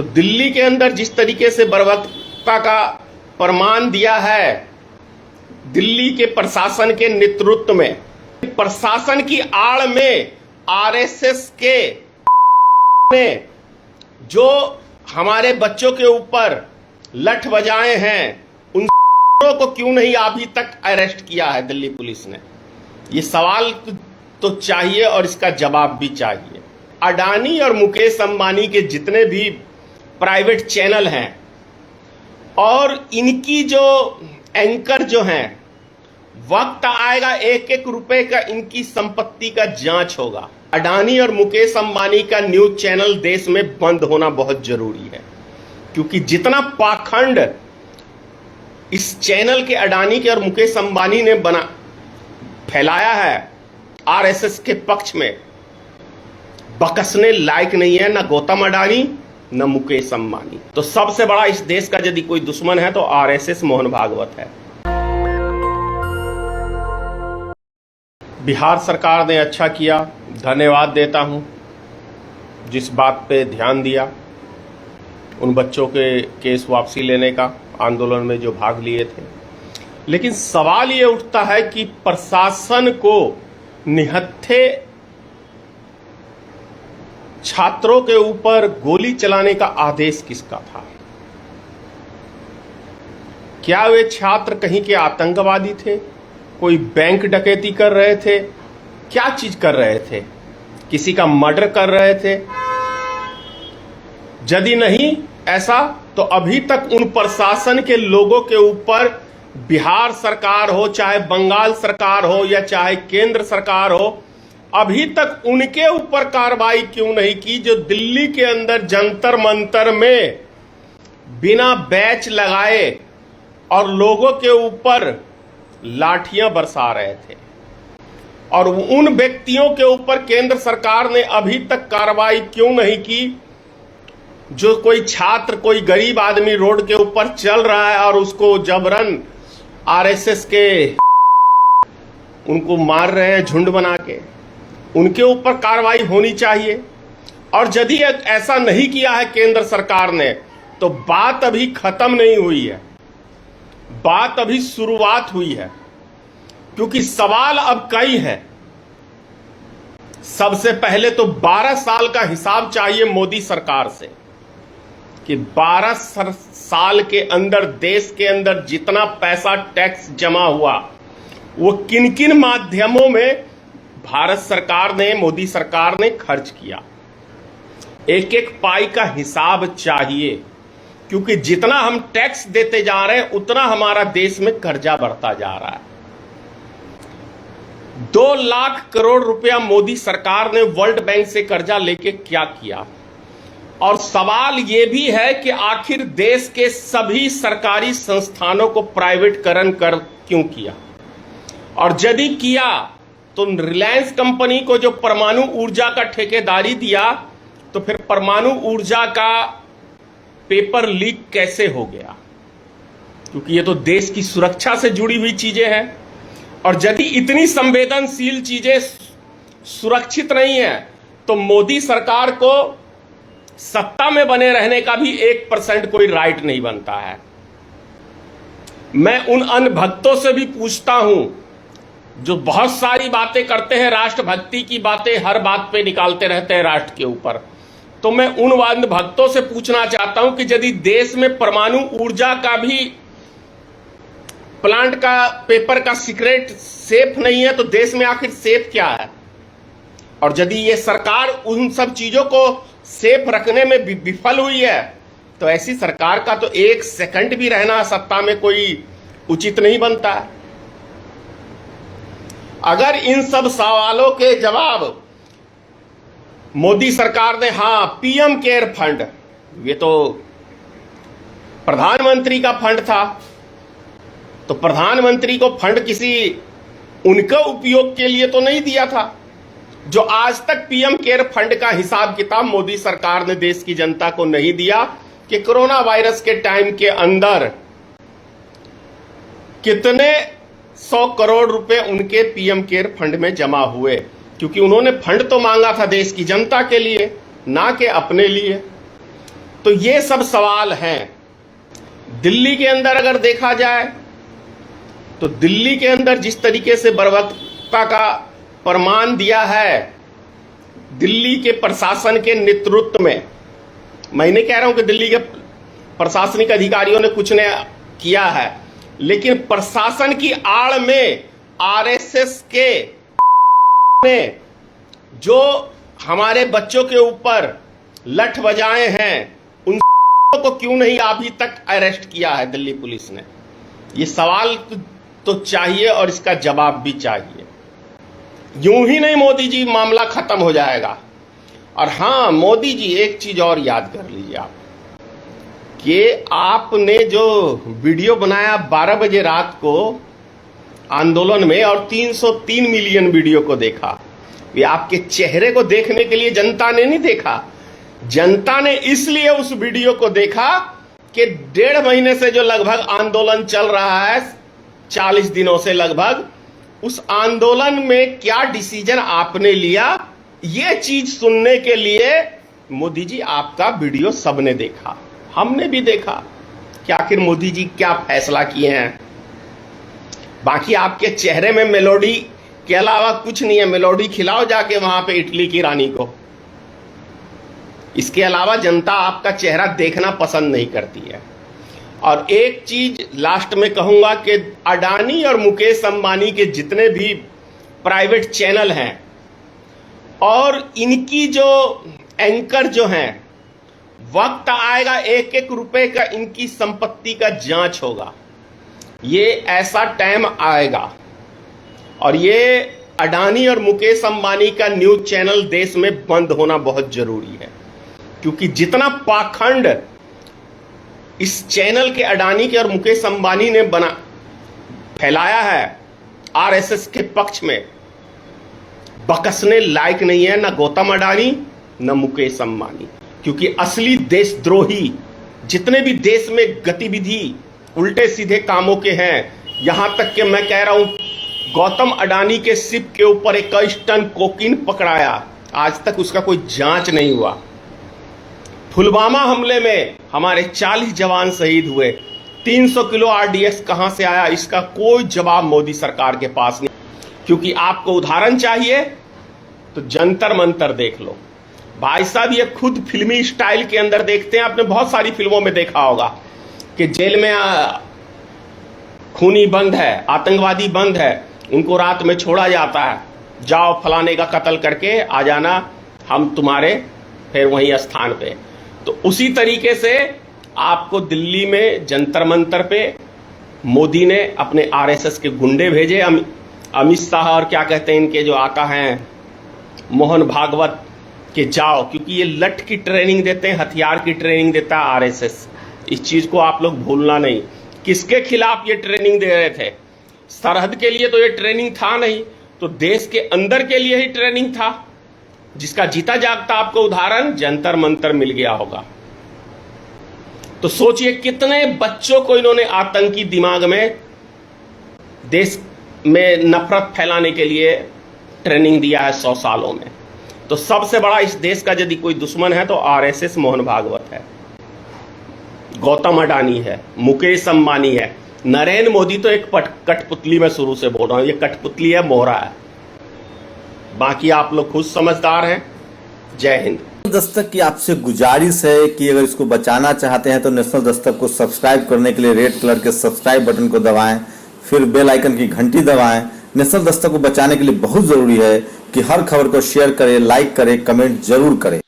तो दिल्ली के अंदर जिस तरीके से बर्बरता का प्रमाण दिया है दिल्ली के प्रशासन के नेतृत्व में, प्रशासन की आड़ में आरएसएस के ने जो हमारे बच्चों के ऊपर लठ बजाए हैं, उन को क्यों नहीं अभी तक अरेस्ट किया है दिल्ली पुलिस ने? ये सवाल तो चाहिए और इसका जवाब भी चाहिए। अडानी और मुकेश अंबानी के जितने भी प्राइवेट चैनल हैं और इनकी जो एंकर जो हैं, वक्त आएगा एक एक रुपए का इनकी संपत्ति का जांच होगा। अडानी और मुकेश अंबानी का न्यूज चैनल देश में बंद होना बहुत जरूरी है, क्योंकि जितना पाखंड इस चैनल के अडानी के और मुकेश अंबानी ने फैलाया है आरएसएस के पक्ष में, बकसने लायक नहीं है ना गौतम अडानी न मुकेश अंबानी। तो सबसे बड़ा इस देश का यदि कोई दुश्मन है तो आरएसएस मोहन भागवत है। बिहार सरकार ने अच्छा किया, धन्यवाद देता हूं, जिस बात पे ध्यान दिया उन बच्चों के केस वापसी लेने का, आंदोलन में जो भाग लिए थे। लेकिन सवाल ये उठता है कि प्रशासन को निहत्थे छात्रों के ऊपर गोली चलाने का आदेश किसका था? क्या वे छात्र कहीं के आतंकवादी थे? कोई बैंक डकैती कर रहे थे? क्या चीज कर रहे थे? किसी का मर्डर कर रहे थे? यदि नहीं ऐसा तो अभी तक उन प्रशासन के लोगों के ऊपर बिहार सरकार हो, चाहे बंगाल सरकार हो या चाहे केंद्र सरकार हो, अभी तक उनके ऊपर कार्रवाई क्यों नहीं की जो दिल्ली के अंदर जंतर मंतर में बिना बैच लगाए और लोगों के ऊपर लाठियां बरसा रहे थे? और उन व्यक्तियों के ऊपर केंद्र सरकार ने अभी तक कार्रवाई क्यों नहीं की जो कोई छात्र, कोई गरीब आदमी रोड के ऊपर चल रहा है और उसको जबरन आरएसएस के उनको मार रहे हैं झुंड बना के? उनके ऊपर कार्रवाई होनी चाहिए। और यदि ऐसा नहीं किया है केंद्र सरकार ने तो बात अभी खत्म नहीं हुई है, बात अभी शुरुआत हुई है, क्योंकि सवाल अब कई हैं। सबसे पहले तो 12 साल का हिसाब चाहिए मोदी सरकार से कि 12 साल के अंदर देश के अंदर जितना पैसा टैक्स जमा हुआ वो किन किन माध्यमों में भारत सरकार ने, मोदी सरकार ने खर्च किया। एक एक पाई का हिसाब चाहिए, क्योंकि जितना हम टैक्स देते जा रहे हैं उतना हमारा देश में कर्जा बढ़ता जा रहा है। 2 लाख करोड़ रुपया मोदी सरकार ने वर्ल्ड बैंक से कर्जा लेके क्या किया? और सवाल यह भी है कि आखिर देश के सभी सरकारी संस्थानों को प्राइवेटकरण कर क्यों किया? और यदि किया तो रिलायंस कंपनी को जो परमाणु ऊर्जा का ठेकेदारी दिया, तो फिर परमाणु ऊर्जा का पेपर लीक कैसे हो गया? क्योंकि ये तो देश की सुरक्षा से जुड़ी हुई चीजें हैं। और यदि इतनी संवेदनशील चीजें सुरक्षित नहीं है तो मोदी सरकार को सत्ता में बने रहने का भी 1% कोई राइट नहीं बनता है। मैं उन अन्य भक्तों से भी पूछता हूं जो बहुत सारी बातें करते हैं, राष्ट्रभक्ति की बातें हर बात पे निकालते रहते हैं राष्ट्र के ऊपर। तो मैं उन अन्य भक्तों से पूछना चाहता हूं कि यदि देश में परमाणु ऊर्जा का भी प्लांट का पेपर का सीक्रेट सेफ नहीं है तो देश में आखिर सेफ क्या है? और यदि ये सरकार उन सब चीजों को सेफ रखने में विफल हुई है तो ऐसी सरकार का तो 1 सेकंड भी रहना सत्ता में कोई उचित नहीं बनता है। अगर इन सब सवालों के जवाब मोदी सरकार ने, हां पीएम केयर फंड, ये तो प्रधानमंत्री का फंड था, तो प्रधानमंत्री को फंड किसी उनका उपयोग के लिए तो नहीं दिया था। जो आज तक पीएम केयर फंड का हिसाब किताब मोदी सरकार ने देश की जनता को नहीं दिया कि कोरोना वायरस के टाइम के अंदर कितने 100 करोड़ रुपए उनके पीएम केयर फंड में जमा हुए, क्योंकि उन्होंने फंड तो मांगा था देश की जनता के लिए, ना कि अपने लिए। तो ये सब सवाल हैं। दिल्ली के अंदर अगर देखा जाए तो दिल्ली के अंदर जिस तरीके से बर्बरता का प्रमाण दिया है दिल्ली के प्रशासन के नेतृत्व में, मैं नहीं कह रहा हूं कि दिल्ली के प्रशासनिक अधिकारियों ने कुछ ने किया है, लेकिन प्रशासन की आड़ में आरएसएस के ने जो हमारे बच्चों के ऊपर लठ बजाए हैं उन को क्यों नहीं अभी तक अरेस्ट किया है दिल्ली पुलिस ने? ये सवाल तो चाहिए और इसका जवाब भी चाहिए। यूं ही नहीं मोदी जी मामला खत्म हो जाएगा। और हां, मोदी जी एक चीज और याद कर लीजिए आप कि आपने जो वीडियो बनाया 12 बजे रात को आंदोलन में और 303 मिलियन वीडियो को देखा, ये आपके चेहरे को देखने के लिए जनता ने नहीं देखा। जनता ने इसलिए उस वीडियो को देखा कि 1.5 महीने से जो लगभग आंदोलन चल रहा है, 40 दिनों से लगभग, उस आंदोलन में क्या डिसीजन आपने लिया, ये चीज सुनने के लिए मोदी जी आपका वीडियो सबने देखा, हमने भी देखा कि आखिर मोदी जी क्या फैसला किए हैं। बाकी आपके चेहरे में मेलोडी के अलावा कुछ नहीं है। मेलोडी खिलाओ जाके वहां पे इटली की रानी को। इसके अलावा जनता आपका चेहरा देखना पसंद नहीं करती है। और एक चीज लास्ट में कहूंगा कि अडानी और मुकेश अंबानी के जितने भी प्राइवेट चैनल हैं और इनकी जो एंकर जो हैं, वक्त आएगा 1-1 रुपए का इनकी संपत्ति का जांच होगा। ये ऐसा टाइम आएगा और ये अडानी और मुकेश अंबानी का न्यूज चैनल देश में बंद होना बहुत जरूरी है, क्योंकि जितना पाखंड इस चैनल के अडानी के और मुकेश अंबानी ने फैलाया है आरएसएस के पक्ष में, बकसने लायक नहीं है ना गौतम अडानी न मुकेश अंबानी। क्योंकि असली देशद्रोही जितने भी देश में गतिविधि उल्टे सीधे कामों के हैं, यहां तक कि मैं कह रहा हूं गौतम अडानी के शिप के ऊपर 21 टन कोकीन पकड़ाया, आज तक उसका कोई जांच नहीं हुआ। पुलवामा हमले में हमारे 40 जवान शहीद हुए, 300 किलो आरडीएक्स कहां से आया, इसका कोई जवाब मोदी सरकार के पास नहीं। क्योंकि आपको उदाहरण चाहिए तो जंतर मंतर देख लो भाई साहब। ये खुद फिल्मी स्टाइल के अंदर देखते हैं, आपने बहुत सारी फिल्मों में देखा होगा कि जेल में खूनी बंद है, आतंकवादी बंद है, उनको रात में छोड़ा जाता है, जाओ फलाने का कत्ल करके आ जाना, हम तुम्हारे फिर वही स्थान पे। तो उसी तरीके से आपको दिल्ली में जंतर मंतर पे मोदी ने अपने आरएसएस के गुंडे भेजे, अमित शाह और क्या कहते हैं इनके जो आका हैं मोहन भागवत के जाओ, क्योंकि ये लठ की ट्रेनिंग देते हैं, हथियार की ट्रेनिंग देता है आरएसएस। इस चीज को आप लोग भूलना नहीं। किसके खिलाफ ये ट्रेनिंग दे रहे थे? सरहद के लिए तो ये ट्रेनिंग था नहीं, तो देश के अंदर के लिए ही ट्रेनिंग था, जिसका जीता जागता आपको उदाहरण जंतर मंतर मिल गया होगा। तो सोचिए कितने बच्चों को इन्होंने आतंकी दिमाग में देश में नफरत फैलाने के लिए ट्रेनिंग दिया है 100 सालों में। तो सबसे बड़ा इस देश का यदि कोई दुश्मन है तो आरएसएस मोहन भागवत है, गौतम अडानी है, मुकेश अंबानी है। नरेंद्र मोदी तो एक कठपुतली में शुरू से बोल रहा हूं, ये कठपुतली है, मोहरा है। बाकी आप लोग खुद समझदार हैं। जय हिंद। दस्तक की आपसे गुजारिश है कि अगर इसको बचाना चाहते हैं तो नेशनल दस्तक को सब्सक्राइब करने के लिए रेड कलर के सब्सक्राइब बटन को दबाएं, फिर बेल आइकन की घंटी दबाएं। नेशनल दस्तक को बचाने के लिए बहुत जरूरी है कि हर खबर को शेयर करें, लाइक करें, कमेंट जरूर करें।